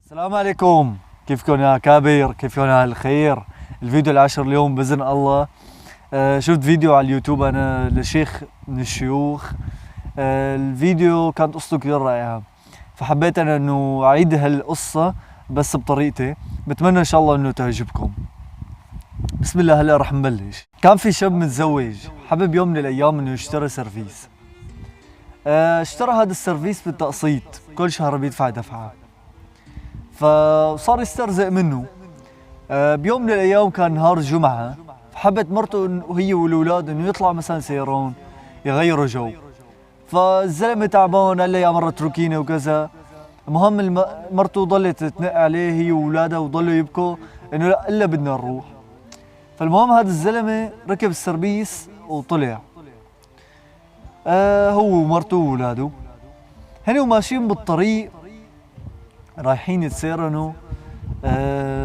السلام عليكم، كيفكم يا كابر؟ كيفكم يا الخير؟ الفيديو العاشر اليوم بإذن الله. شفت فيديو على اليوتيوب أنا لشيخ من الشيوخ. الفيديو كانت قصته كثير رائعة، فحبيت أنا إنه أعيد هالقصة بس بطريقتي. بتمنى إن شاء الله إنه تعجبكم. بسم الله، هلا رح نبلش. كان في شاب متزوج حبب يوم من الأيام إنه يشتري سيرفيس. اشترى هذا السيرفيس بالتقسيط، كل شهر بيدفع دفعة. فصار يسترزق منه. بيوم من الايام كان نهار الجمعه، فحبت مرته وهي والاولاد انه يطلعوا مثلا سيرون يغيروا جو. فالزلمه تعبان قال لها يا مره اتركيني وكذا. المهم مرته ضلت تنق عليه هي واولادها وضلوا يبكوا انه لا الا بدنا نروح. فالمهم هذا الزلمه ركب السربيس وطلع، هو ومرته واولاده. هن وماشيين بالطريق رايحين يتسيرنوا،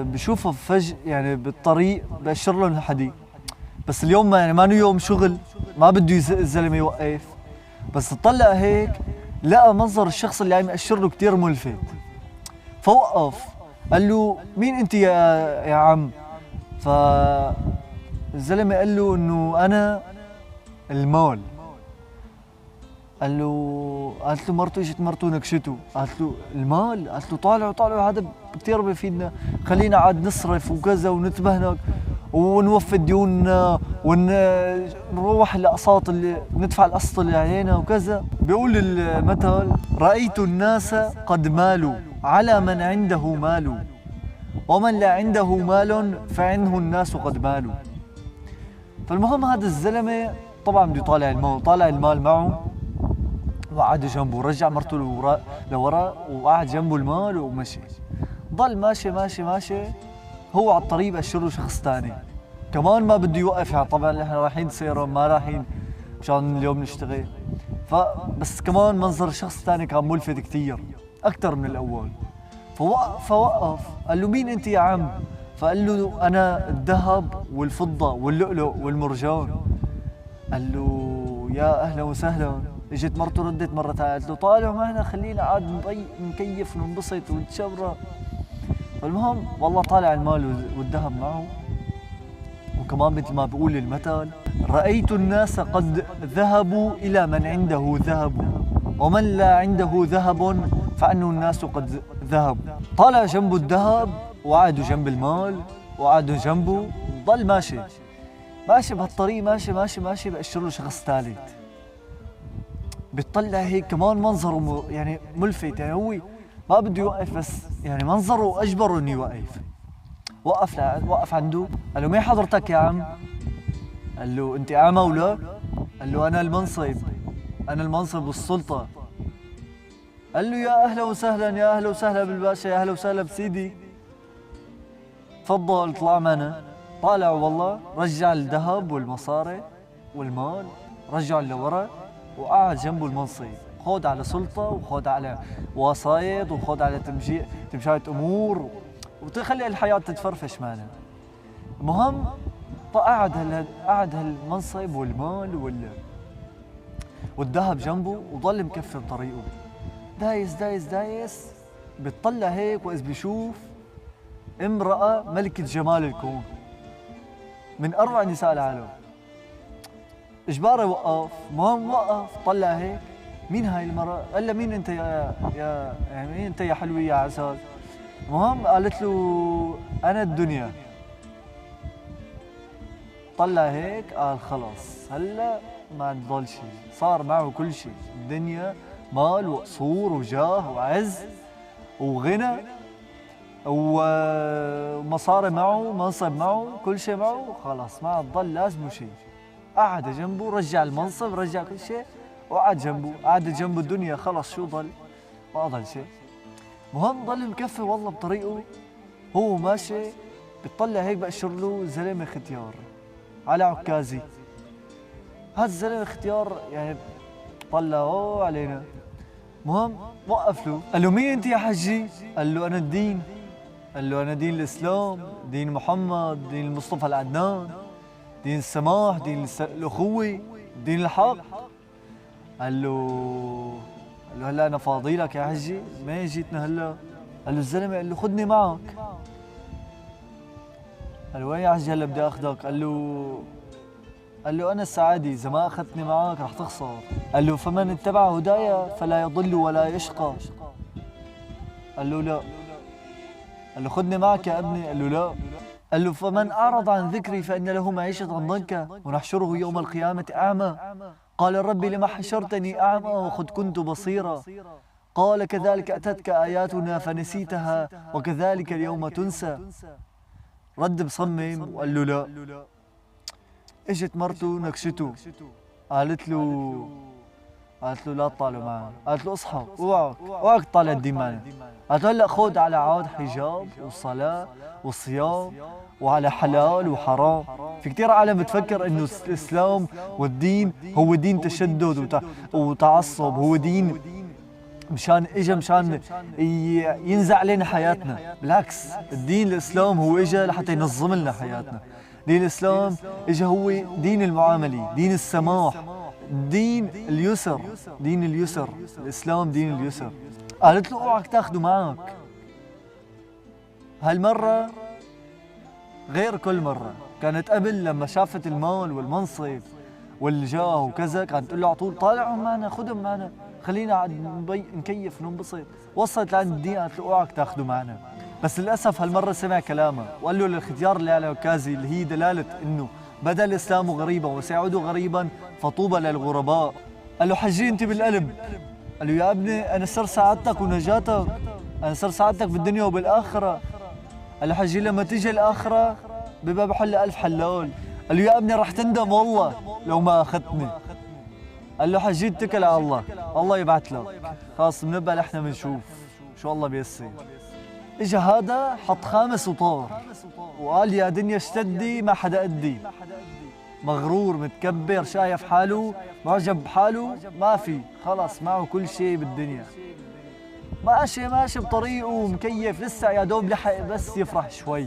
بشوفه فجأة يعني بالطريق بأشر لهم حدي. بس اليوم ما يوم شغل، ما بده الزلمه يوقف. بس اطلع هيك لقى منظر الشخص اللي عم يأشر له كثير ملفت. فوقف قال له مين انت يا عم؟ فالزلمه قال له انه انا المال. قالت له مرته، اجت مرته نكشته، قالت له المال؟ قالت له طالعوا هذا كثير بفيدنا، خلينا عاد نصرف وكذا ونتبهنك ونوفي ديوننا ونروح الاقساط اللي ندفع القسط اللي علينا وكذا. بيقول المثل رأيت الناس قد مالوا على من عنده مال، ومن لا عنده مال فعنه الناس قد مالوا. فالمهم هذا الزلمه طبعا بده يطالع المال، طالع المال معه وقعد جنبه، رجع مرته لورا وقعد جنبه المال ومشي. ضل ماشي هو على الطريق بأشر له شخص ثاني كمان ما بده يوقف. يعني طبعا احنا رايحين سيرون، ما رايحين مشان اليوم نشتغل. فبس كمان منظر الشخص الثاني كان ملفت كثير اكثر من الاول. فوقف قال له مين انت يا عم؟ فقال له انا الذهب والفضه واللؤلؤ والمرجان. قال له يا اهلا وسهلا. اجت مرته ردت مره ثانيه قالت له طالعوا معنا، خلينا عاد نكيف وننبسط ونتشبرق. فالمهم والله طالع المال والذهب معه. وكمان مثل ما بقول المثل رأيت الناس قد ذهبوا إلى من عنده ذهب، ومن لا عنده ذهب فأنه الناس قد ذهبوا. طالع جنبه الذهب وقعدوا جنب المال وقعدوا جنبه، وضل ماشي بهالطريق، ماشي بأشر له شخص ثالث. بتطلع هيك كمان منظره يعني ملفت، يعني هو ما بده يوقف بس يعني منظره اجبره انه يوقف. وقف عنده قال له مين حضرتك يا عم؟ قال له انت اعمى ولا؟ قال له انا المنصب والسلطه. قال له يا اهلا وسهلا بالباشا، يا اهلا وسهلا بسيدي، تفضل اطلع معنا. طالع والله رجع الذهب والمصاري والمال، رجعوا لورا وقعد جنبه المنصب. خود على سلطة وخود على وسايط وخود على تمشية أمور وتخلي الحياة تتفرفش معنا. المهم قعد هالمنصب والمال والذهب جنبه وضل مكفي بطريقه، دايس. بتطلع هيك وإذ بيشوف امرأة ملكة جمال الكون من أروع نساء العالم. إجباره وقف. المهم وقف طلع هيك مين هاي المرأة؟ قال له مين انت يا مين انت يا حلوة يا عسل؟ المهم قالت له انا الدنيا. طلع هيك قال خلص هلا ما ضل شيء، صار معه كل شيء، الدنيا مال وقصور وجاه وعز وغنى ومصاري معه، منصب معه، كل شيء معه، خلاص ما ضل لازمه شيء. قعد جنبه، رجع المنصب، رجع كل شيء وقعد جنبه، قعد جنبه الدنيا، خلص شو ضل؟ ما ضل شيء. مهم ضل مكفي والله بطريقه. هو ماشي بتطلع هيك بأشر له زلمه ختيار على عكازي. هذا الزلمه ختيار يعني طلعوه علينا. مهم وقف له قال له مين انت يا حجي؟ قال له انا الدين. قال له انا دين الاسلام، دين محمد، دين المصطفى العدنان، دين السماح، دين الاخوه، دين الحق. قال له هلا انا فاضي لك يا حجي، ما جيتنا هلا. قال له الزلمة، قال له خدني معك. قال له وين يا عجل هلا بدي اخذك؟ قال له أنا السعادي، إذا ما أخذتني معك رح تخسر. قال له فمن اتبع هدايا فلا يضل ولا يشقى. قال له لا. قال له خذني معك يا ابني. قال له لا. قال له فمن أعرض عن ذكري فإن له معيشة ضنكا ونحشره يوم القيامة أعمى. قال ربي لما حشرتني أعمى وقد كنت بصيرا. قال كذلك أتتك آياتنا فنسيتها وكذلك اليوم تنسى. رد بصمم وقال له لا. اجت مرته نكشته، قالت له لا تطالع معنا. قالت له اصحى، اوعك تطالع الدين معنا. قالت له هلا خذ على عود حجاب وصلاه وصيام وعلى حلال وحرام. في كثير عالم بتفكر انه الاسلام والدين هو دين تشدد وتعصب، هو دين مشان ينزع علينا حياتنا. بالعكس، الدين الاسلام هو اجى لحتى ينظم لنا حياتنا. دين الإسلام إجا هو دين المعاملة، دين السماح، دين اليسر، دين اليسر. الإسلام دين اليسر. قالت له اوعك تاخده معك. هالمرة غير كل مرة. كانت قبل لما شافت المال والمنصب والجاه وكذا كانت تقول له على طول طالعهم معنا، خدهم معنا، خلينا عاد نكيف وننبسط. وصلت لعند الدين قالت له اوعك تاخده معنا. بس للأسف هالمرة سمع كلامها وقال له للختيار اللي على عكازي، اللي هي دلالة إنه بدأ الإسلام غريبا وسيعود غريبا فطوبى للغرباء. قال له حجي أنت بالقلب. قال له يا ابني أنا صار سعادتك ونجاتك، أنا صار سعادتك بالدنيا وبالآخرة. قال له حجي لما تيجي الآخرة بباب حل ألف حلال. قال له يا ابني رح تندم والله لو ما أخذتني. قال له حجي اتكل على الله، الله يبعث لك، خلاص بنبقى نحن بنشوف شو الله بيسر. اجا هذا حط خامس وطار وقال يا دنيا اشتدي ما حدا قدي. مغرور متكبر شايف حاله معجب بحاله، ما في، خلص معه كل شيء بالدنيا. ماشي بطريقه مكيف، لسه يا دوب لحق بس يفرح شوي.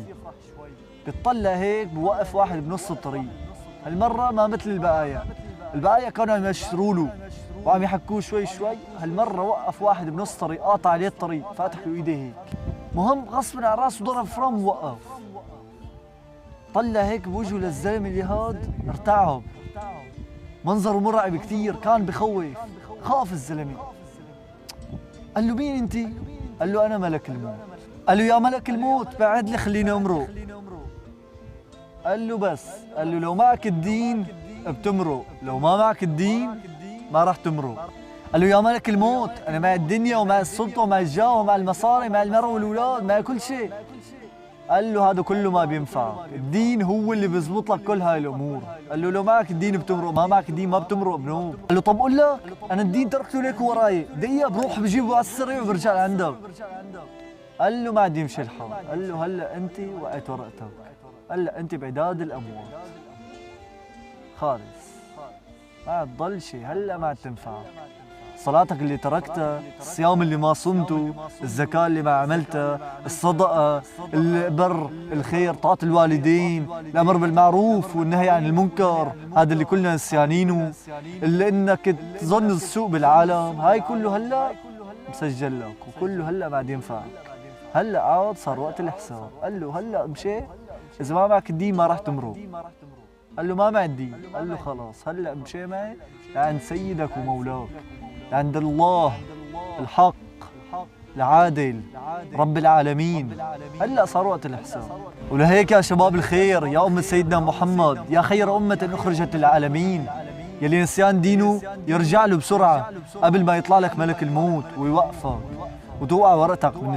بتطلع هيك بوقف واحد بنص الطريق. هالمرة ما مثل البقايا كانوا عم يشروا له وعم يحكوه شوي. هالمرة وقف واحد بنص طريق، قاطع عليه الطريق، فاتح له ايديه هيك، مهم غصبا على راسه ضرب فرام ووقف. طلع هيك بوجهه للزلمه اللي هاد، ارتعب، منظره مرعب كثير، كان بخوف، خاف الزلمه. قال له مين انت؟ قال له انا ملك الموت. قال له يا ملك الموت بعد لي خليني امرق. قال له بس، قال له لو معك الدين بتمرق، لو ما معك الدين ما راح تمرق. قال له يا ملك الموت انا مع الدنيا ومع السلطه ومع الجاه ومع المصاري، مع المرأة والأولاد، مع كل شيء. قال له هذا كله ما بينفع، الدين هو اللي بيزبط لك كل هاي الامور. قال له لو معك الدين بتمرق، ما معك الدين ما بتمرق بنوب. قال له طب قول لك انا الدين تركته ليك وراي، دقيقه بروح بجيبه على السريع وبرجع لعندك. قال له ما عاد يمشي الحال. قال له هلا انت وقعت ورقتك، هلا انت بعداد الاموات، خالص ما عاد ضل شيء، هلا ما عاد تنفع. صلاتك اللي تركتها، الصيام اللي ما صمته، الزكاة اللي ما عملتها، الصدقة، البر، الخير، طاعة الوالدين، الأمر بالمعروف والنهي عن المنكر، هذا اللي كلنا نسيانينه، اللي إنك تظن السوء بالعالم، هاي كله هلا مسجل لك وكله هلا ما عاد ينفع. هلا عاد صار وقت الحساب. قال له هلا مشي، إذا ما معك الدين ما راح تمرق. قال له ما معي الدين. قال له خلاص هلا مشي معي لعند سيدك ومولاك، عند الله الحق العادل رب العالمين. هلا صار وقت الحساب. ولهيك يا شباب الخير، يا أمة سيدنا محمد، يا خير أمة أخرجت للعالمين، يلي نسيان دينه يرجع له بسرعة قبل ما يطلع لك ملك الموت ويوقفك وتوقع ورقتك من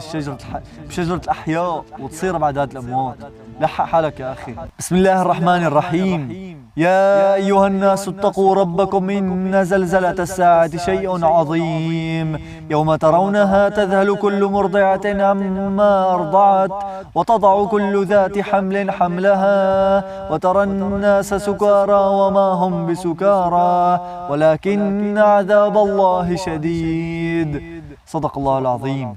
بشجرة الأحياء وتصير بعداد الأموات. لحق حالك يا أخي. بسم الله الرحمن الرحيم. يا أيها الناس اتقوا ربكم إن زلزلة الساعة شيء عظيم، يوم ترونها تذهل كل مرضعة عما أرضعت وتضع كل ذات حمل حملها وترى الناس سكارى وما هم بسكارى ولكن عذاب الله شديد. صدق الله العظيم.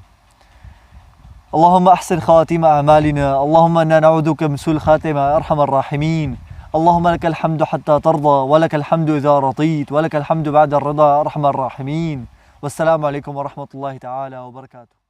اللهم أحسن خواتيم أعمالنا، اللهم إنا نعوذ بك من سوء الخاتمة يا أرحم الراحمين. اللهم لك الحمد حتى ترضى، ولك الحمد إذا رضيت، ولك الحمد بعد الرضا يا أرحم الراحمين. والسلام عليكم ورحمة الله تعالى وبركاته.